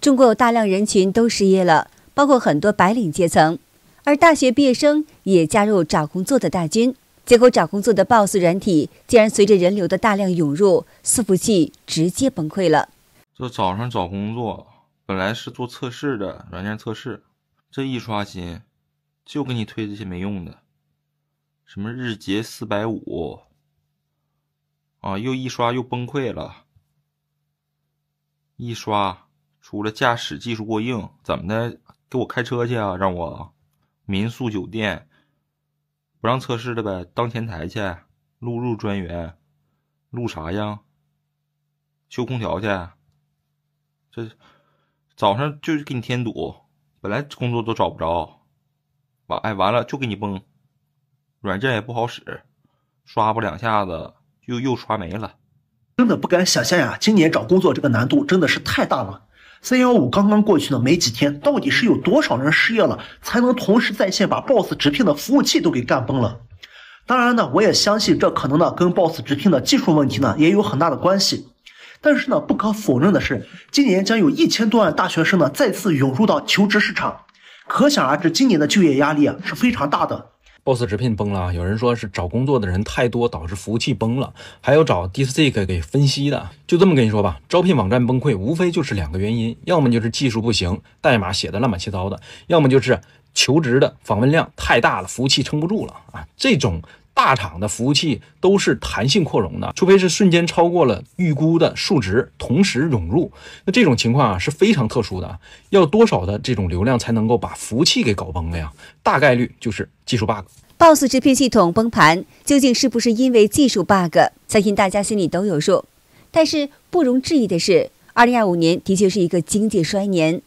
中国有大量人群都失业了，包括很多白领阶层，而大学毕业生也加入找工作的大军。结果，找工作的 Boss 软体竟然随着人流的大量涌入，伺服器直接崩溃了。这早上找工作，本来是做测试的软件测试，这一刷新，就给你推这些没用的，什么日结450啊，又一刷又崩溃了。一刷除了驾驶技术过硬，怎么的？给我开车去啊！让我民宿酒店不让测试的呗，当前台去，录入专员，录啥呀？修空调去。这早上就是给你添堵，本来工作都找不着，完了就给你崩，软件也不好使，刷不两下子又刷没了。真的不敢想象呀，今年找工作这个难度真的是太大了。315刚刚过去呢没几天，到底是有多少人失业了，才能同时在线把 Boss 直聘的服务器都给干崩了？当然呢，我也相信这可能呢跟 Boss 直聘的技术问题呢也有很大的关系。但是呢，不可否认的是，今年将有1000多万大学生呢再次涌入到求职市场，可想而知，今年的就业压力啊是非常大的。Boss 直聘崩了，有人说是找工作的人太多导致服务器崩了，还有找 DeepSeek 给分析的。就这么跟你说吧，招聘网站崩溃无非就是2个原因，要么就是技术不行，代码写的乱七八糟的，要么就是求职的访问量太大了，服务器撑不住了啊。这种大厂的服务器都是弹性扩容的，除非是瞬间超过了预估的数值同时涌入，那这种情况啊是非常特殊的，要多少的这种流量才能够把服务器给搞崩了呀？大概率就是技术 bug。 Boss 直聘系统崩盘究竟是不是因为技术 bug， 相信大家心里都有数。但是不容置疑的是，2025年的确是一个经济衰年，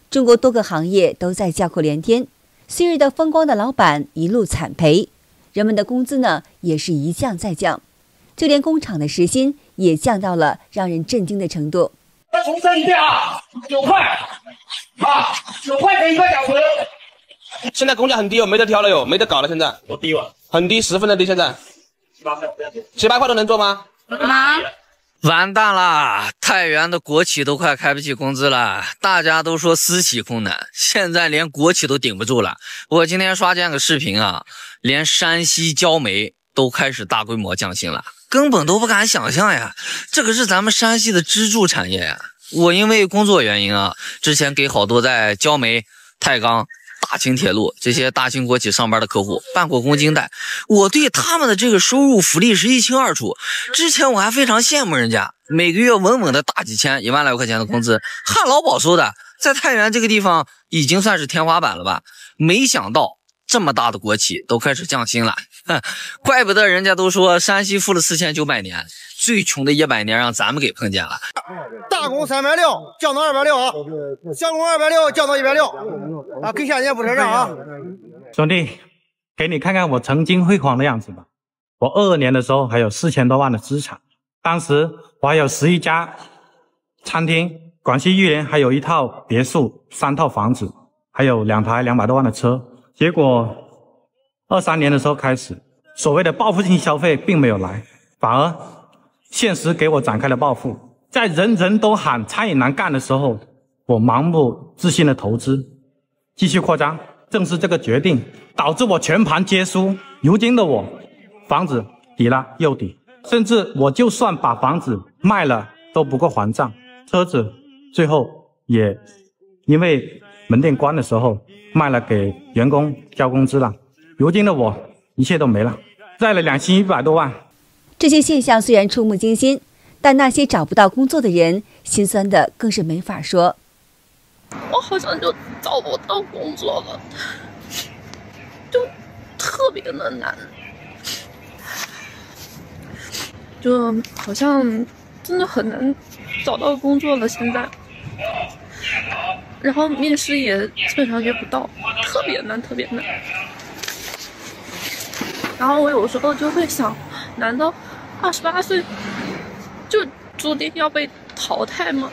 中国多个行业都在叫苦连天，昔日的风光的老板一路惨赔，人们的工资呢也是一降再降，就连工厂的时薪也降到了让人震惊的程度。重申一遍啊，9块啊，9块钱一个小时。现在工价很低哦，没得挑了哟，没得搞了。现在多低了？很低，10分的低。现在7、8块都能做吗？完蛋了，太原的国企都快开不起工资了，大家都说私企困难，现在连国企都顶不住了。我今天刷见个视频啊，连山西焦煤都开始大规模降薪了，根本都不敢想象呀，这可是咱们山西的支柱产业呀。我因为工作原因啊，之前给好多在焦煤、太钢、大清铁路这些大型国企上班的客户办过工金贷，我对他们的这个收入福利是一清二楚。之前我还非常羡慕人家每个月稳稳的大几千，1万来块钱的工资，旱涝保收的，在太原这个地方已经算是天花板了吧。没想到这么大的国企都开始降薪了，怪不得人家都说山西富了4900年，最穷的100年让咱们给碰见了。大工360降到260啊，小工260降到160啊，跟下年不扯账啊。兄弟，给你看看我曾经辉煌的样子吧。我22年的时候还有4000多万的资产，当时我还有11家餐厅，广西玉林还有1套别墅，3套房子，还有2台200多万的车。结果23年的时候开始，所谓的报复性消费并没有来，反而现实给我展开了报复。在人人都喊餐饮难干的时候，我盲目自信的投资，继续扩张。正是这个决定导致我全盘皆输。如今的我，房子抵了又抵，甚至我就算把房子卖了都不够还账，车子最后也因为门店关的时候卖了给员工交工资了。如今的我一切都没了，债了2100多万。这些现象虽然触目惊心，但那些找不到工作的人心酸的更是没法说。我好像就找不到工作了，就特别的难，就好像真的很难找到工作了现在，然后面试也基本上约不到，特别难，特别难。然后我有时候就会想，难道28岁就注定要被淘汰吗？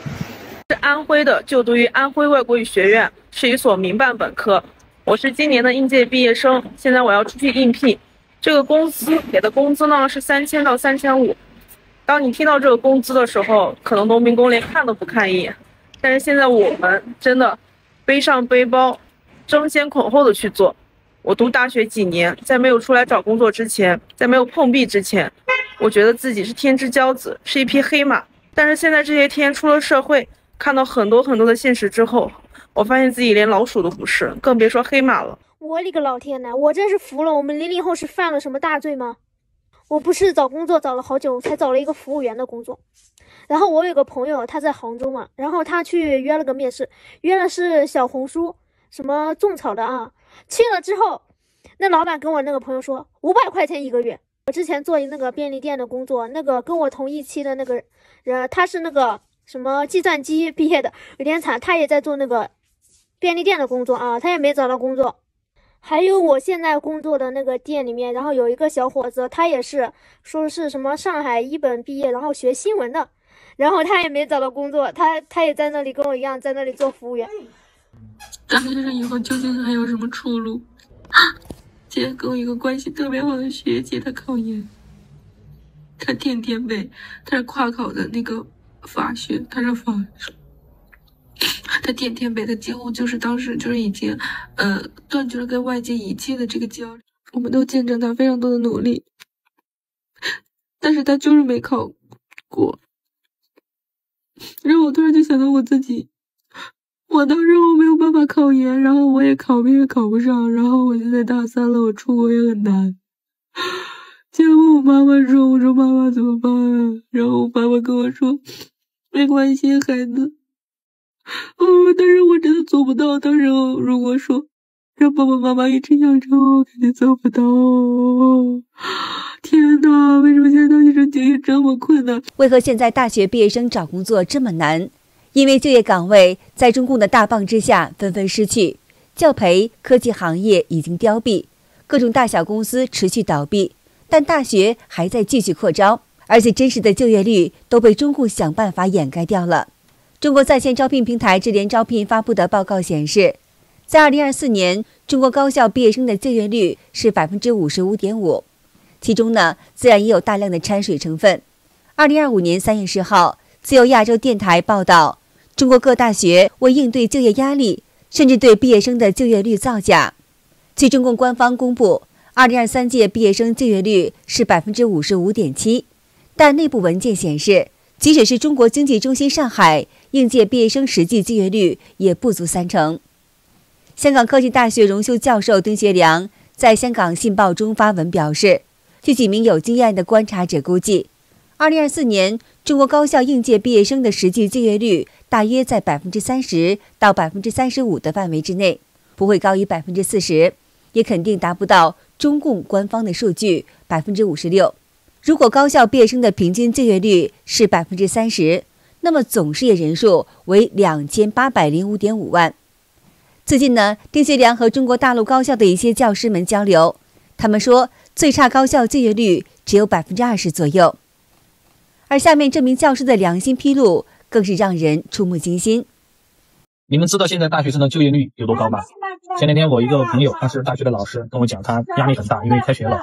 是安徽的，就读于安徽外国语学院，是一所民办本科。我是今年的应届毕业生，现在我要出去应聘。这个公司给的工资呢是3000到3500。当你听到这个工资的时候，可能农民工连看都不看一眼。但是现在我们真的背上背包，争先恐后的去做。我读大学几年，在没有出来找工作之前，在没有碰壁之前，我觉得自己是天之骄子，是一匹黑马。但是现在这些天出了社会，看到很多的现实之后，我发现自己连老鼠都不是，更别说黑马了。我勒个老天呐，我真是服了！我们00后是犯了什么大罪吗？我不是找工作找了好久，才找了一个服务员的工作。然后我有个朋友，他在杭州嘛，然后他去约了个面试，约的是小红书什么种草的啊。去了之后，那老板跟我那个朋友说500块钱1个月。我之前做那个便利店的工作，那个跟我同一期的那个人，他是那个什么计算机毕业的，有点惨，他也在做那个便利店的工作啊，他也没找到工作。还有我现在工作的那个店里面，然后有一个小伙子，他也是说是什么上海一本毕业，然后学新闻的，然后他也没找到工作，他也在那里跟我一样，在那里做服务员。大学生以后究竟还有什么出路？姐跟我一个关系特别好的学姐，她考研，她天天背，她是跨考的那个法学，她是法学。他天天背，他几乎就是当时就是已经，断绝了跟外界一切的这个交流。我们都见证他非常多的努力，但是他就是没考过。然后我突然就想到我自己，我当时我没有办法考研，然后我也考不上，然后我现在大3了，我出国也很难。结果我妈妈说，我说妈妈怎么办啊？然后我爸爸跟我说，没关系，孩子。但是我真的做不到。当时如果说让爸爸妈妈一直养着我，肯定做不到。天哪，为什么现在大学生就业这么困难？为何现在大学毕业生找工作这么难？因为就业岗位在中共的大棒之下纷纷失去，教培科技行业已经凋敝，各种大小公司持续倒闭，但大学还在继续扩招，而且真实的就业率都被中共想办法掩盖掉了。中国在线招聘平台智联招聘发布的报告显示，在2024年，中国高校毕业生的就业率是55.5%，其中呢，自然也有大量的掺水成分。2025年3月10号，自由亚洲电台报道，中国各大学为应对就业压力，甚至对毕业生的就业率造假。据中共官方公布，2023届毕业生就业率是55.7%，但内部文件显示，即使是中国经济中心上海，应届毕业生实际就业率也不足30%。香港科技大学荣休教授丁学良在香港信报中发文表示，据几名有经验的观察者估计，2024年中国高校应届毕业生的实际就业率大约在30%到35%的范围之内，不会高于40%，也肯定达不到中共官方的数据56%。如果高校毕业生的平均就业率是30%，那么总失业人数为2805.5万。最近呢，丁学良和中国大陆高校的一些教师们交流，他们说最差高校就业率只有20%左右。而下面这名教师的良心披露更是让人触目惊心。你们知道现在大学生的就业率有多高吗？前两天我一个朋友，他是大学的老师，跟我讲他压力很大，因为开学了，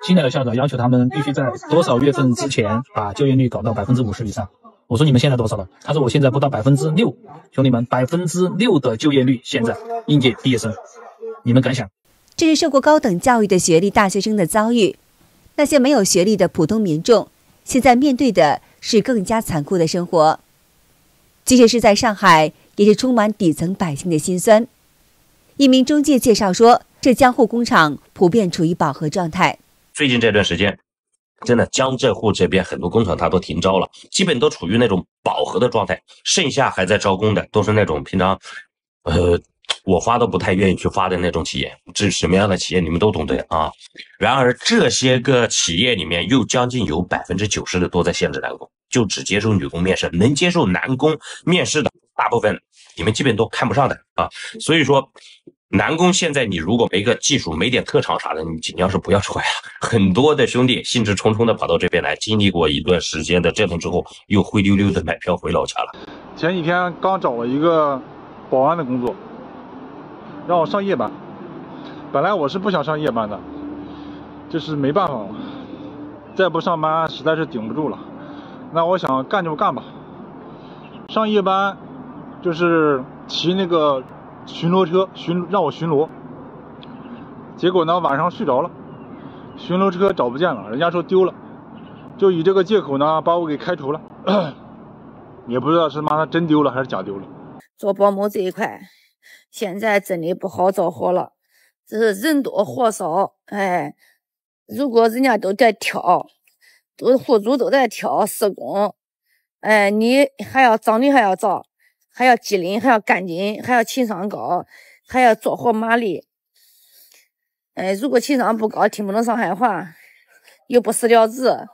新来的校长要求他们必须在多少月份之前把就业率搞到50%以上。我说你们现在多少了？他说我现在不到6%，兄弟们，6%的就业率，现在应届毕业生，你们敢想？这是受过高等教育的学历大学生的遭遇。那些没有学历的普通民众，现在面对的是更加残酷的生活。即使是在上海，也是充满底层百姓的辛酸。一名中介介绍说，这江沪工厂普遍处于饱和状态。最近这段时间，真的江浙沪这边很多工厂它都停招了，基本都处于那种饱和的状态，剩下还在招工的都是那种平常我发都不太愿意去发的那种企业。这是什么样的企业你们都懂的啊。然而这些个企业里面又将近有90%的都在限制男工，就只接受女工面试，能接受男工面试的大部分你们基本都看不上的啊。所以说男工现在你如果没个技术没点特长啥的，你尽量是不要出来了。很多的兄弟兴致冲冲的跑到这边来，经历过一段时间的折腾之后，又灰溜溜的买票回老家了。前几天刚找了一个保安的工作，让我上夜班。本来我是不想上夜班的，就是没办法了，再不上班实在是顶不住了。那我想干就干吧，上夜班就是骑那个巡逻车让我巡逻，结果呢晚上睡着了，巡逻车找不见了，人家说丢了，就以这个借口呢把我给开除了，也不知道是妈的真丢了还是假丢了。做保姆这一块，现在真的不好找活了，这是人多活少。哎，如果人家都在挑，户主都在挑施工，哎，你还要找，还要机灵，还要干净，还要情商高，还要做活麻利。哎，如果情商不高，听不懂上海话，又不识了字，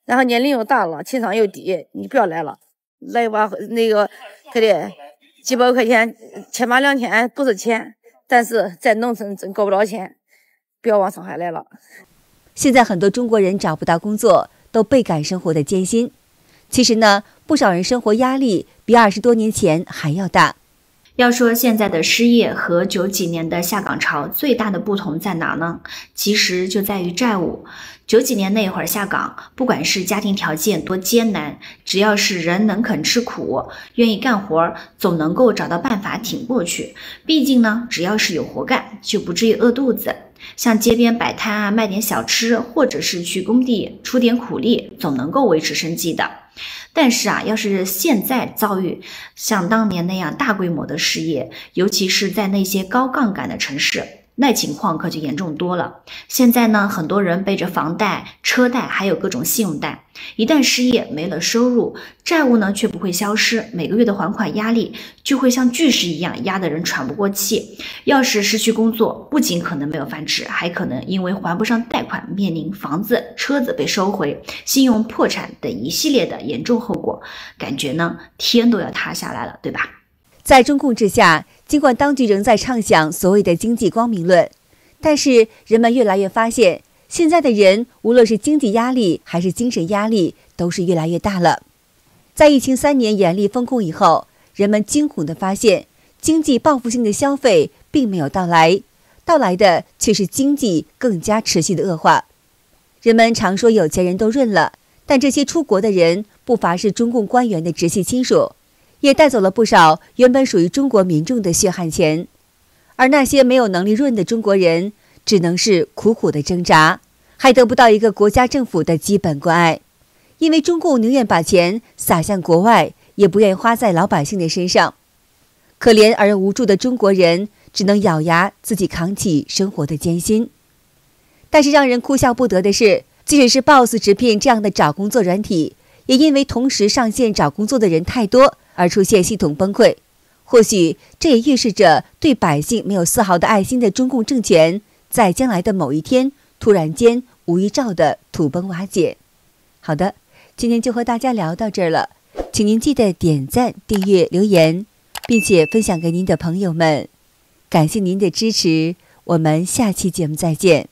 然后年龄又大了，情商又低，你不要来了，来吧，那个可得几百块钱，1000把2000不是钱，但是在农村真够不着钱，不要往上海来了。现在很多中国人找不到工作，都倍感生活的艰辛。其实呢，不少人生活压力比20多年前还要大。要说现在的失业和90几年的下岗潮最大的不同在哪呢？其实就在于债务。90几年那会儿下岗，不管是家庭条件多艰难，只要是人能肯吃苦，愿意干活，总能够找到办法挺过去。毕竟呢，只要是有活干，就不至于饿肚子。像街边摆摊啊，卖点小吃，或者是去工地出点苦力，总能够维持生计的。但是啊，要是现在遭遇像当年那样大规模的失业，尤其是在那些高杠杆的城市，那情况可就严重多了。现在呢，很多人背着房贷、车贷，还有各种信用贷，一旦失业没了收入，债务呢却不会消失，每个月的还款压力就会像巨石一样压得人喘不过气。要是失去工作，不仅可能没有饭吃，还可能因为还不上贷款，面临房子、车子被收回、信用破产等一系列的严重后果，感觉呢天都要塌下来了，对吧？在中共之下，尽管当局仍在畅想所谓的经济光明论，但是人们越来越发现，现在的人无论是经济压力还是精神压力都是越来越大了。在疫情3年严厉封控以后，人们惊恐地发现，经济报复性的消费并没有到来，到来的却是经济更加持续的恶化。人们常说有钱人都润了，但这些出国的人不乏是中共官员的直系亲属，也带走了不少原本属于中国民众的血汗钱。而那些没有能力润的中国人，只能是苦苦的挣扎，还得不到一个国家政府的基本关爱。因为中共宁愿把钱撒向国外，也不愿意花在老百姓的身上。可怜而无助的中国人只能咬牙自己扛起生活的艰辛。但是让人哭笑不得的是，即使是 Boss 直聘这样的找工作软体，也因为同时上线找工作的人太多而出现系统崩溃。或许这也预示着对百姓没有丝毫的爱心的中共政权，在将来的某一天突然间无预兆的土崩瓦解。好的，今天就和大家聊到这儿了，请您记得点赞、订阅、留言，并且分享给您的朋友们。感谢您的支持，我们下期节目再见。